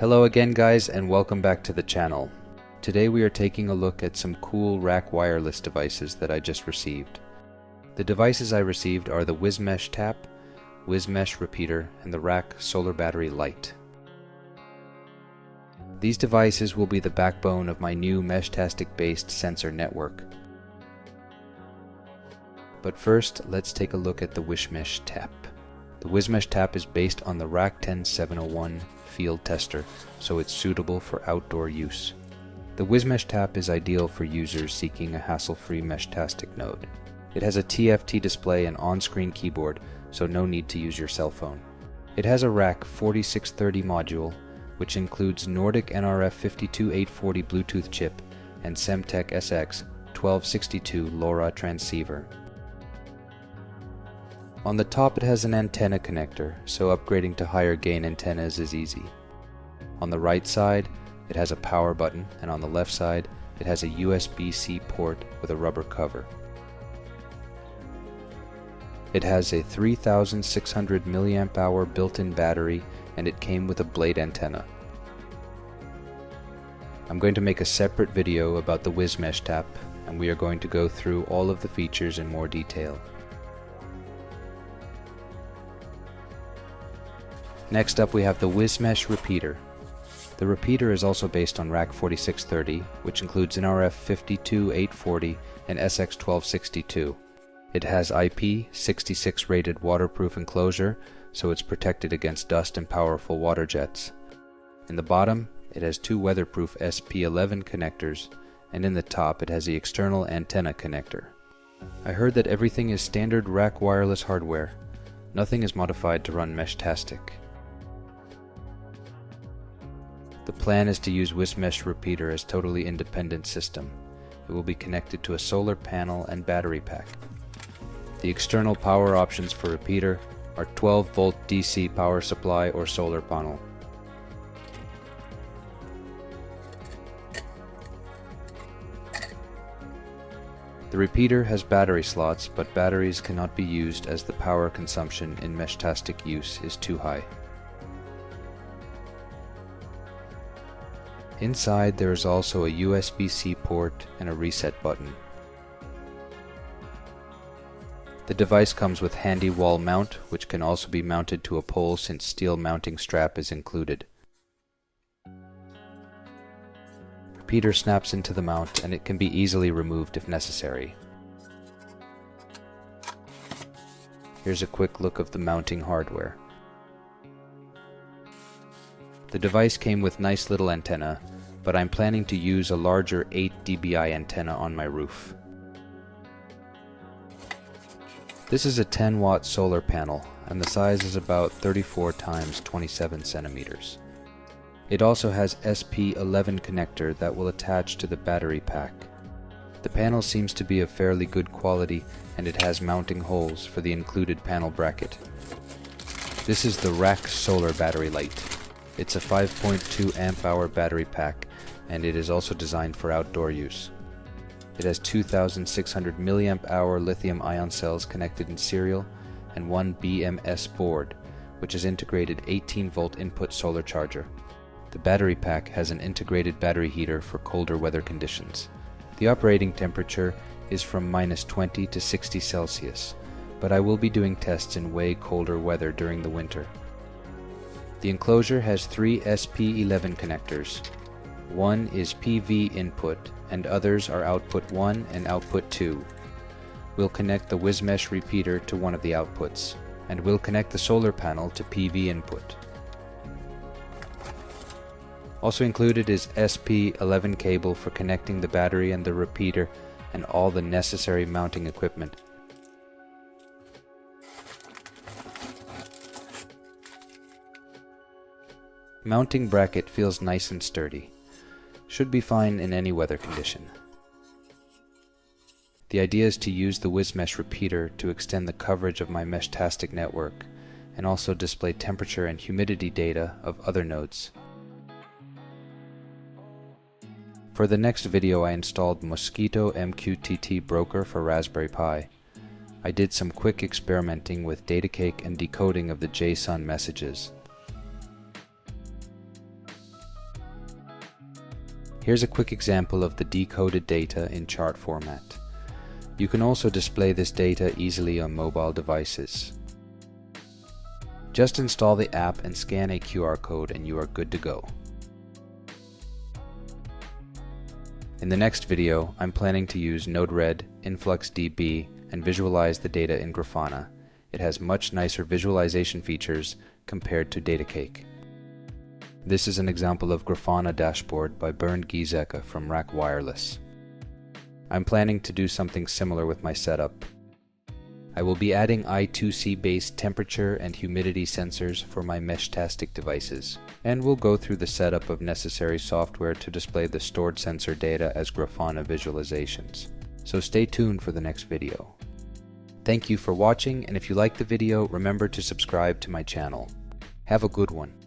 Hello again guys, and welcome back to the channel. Today we are taking a look at some cool RAK wireless devices that I just received. The devices I received are the WisMesh Tap, WisMesh Repeater, and the RAK Solar Battery Lite. These devices will be the backbone of my new Meshtastic based sensor network. But first, let's take a look at the WisMesh Tap. The WisMesh Tap is based on the RAK 10701 field tester, so it's suitable for outdoor use. The WisMesh Tap is ideal for users seeking a hassle-free Meshtastic node. It has a TFT display and on-screen keyboard, so no need to use your cell phone. It has a RAK 4630 module, which includes Nordic NRF 52840 Bluetooth chip and Semtech SX 1262 LoRa transceiver. On the top it has an antenna connector, so upgrading to higher gain antennas is easy. On the right side it has a power button, and on the left side it has a USB-C port with a rubber cover. It has a 3600 mAh built-in battery, and it came with a blade antenna. I'm going to make a separate video about the WisMesh Tap, and we are going to go through all of the features in more detail. Next up we have the WisMesh Repeater. The repeater is also based on RAK 4630, which includes NRF 52840 and SX 1262. It has IP66 rated waterproof enclosure, so it's protected against dust and powerful water jets. In the bottom, it has two weatherproof SP11 connectors, and in the top it has the external antenna connector. I heard that everything is standard RAK wireless hardware. Nothing is modified to run Meshtastic. The plan is to use WisMesh Repeater as totally independent system. It will be connected to a solar panel and battery pack. The external power options for Repeater are 12-volt DC power supply or solar panel. The Repeater has battery slots, but batteries cannot be used as the power consumption in Meshtastic use is too high. Inside there is also a USB-C port and a reset button. The device comes with handy wall mount, which can also be mounted to a pole since steel mounting strap is included. Repeater snaps into the mount, and it can be easily removed if necessary. Here's a quick look of the mounting hardware. The device came with nice little antenna, but I'm planning to use a larger 8 dBi antenna on my roof. This is a 10-watt solar panel, and the size is about 34 × 27 centimeters. It also has SP11 connector that will attach to the battery pack. The panel seems to be of fairly good quality, and it has mounting holes for the included panel bracket. This is the RAK Solar Battery Lite. It's a 5.2 amp-hour battery pack, and it is also designed for outdoor use. It has 2600 mAh lithium-ion cells connected in serial, and one BMS board, which is integrated 18-volt input solar charger. The battery pack has an integrated battery heater for colder weather conditions. The operating temperature is from -20 to 60 Celsius, but I will be doing tests in way colder weather during the winter. The enclosure has 3 SP11 connectors. One is PV input, and others are output 1 and output 2. We'll connect the WisMesh Repeater to one of the outputs, and we'll connect the solar panel to PV input. Also included is SP11 cable for connecting the battery and the repeater, and all the necessary mounting equipment. Mounting bracket feels nice and sturdy. Should be fine in any weather condition. The idea is to use the WisMesh Repeater to extend the coverage of my Meshtastic network, and also display temperature and humidity data of other nodes. For the next video I installed Mosquitto MQTT broker for Raspberry Pi. I did some quick experimenting with Datacake and decoding of the JSON messages. Here's a quick example of the decoded data in chart format. You can also display this data easily on mobile devices. Just install the app and scan a QR code and you are good to go. In the next video, I'm planning to use Node-RED, InfluxDB, and visualize the data in Grafana. It has much nicer visualization features compared to Datacake. This is an example of Grafana dashboard by Bernd Giesecke from RAK Wireless. I'm planning to do something similar with my setup. I will be adding I2C based temperature and humidity sensors for my Meshtastic devices, and we'll go through the setup of necessary software to display the stored sensor data as Grafana visualizations. So stay tuned for the next video. Thank you for watching, and if you liked the video, remember to subscribe to my channel. Have a good one.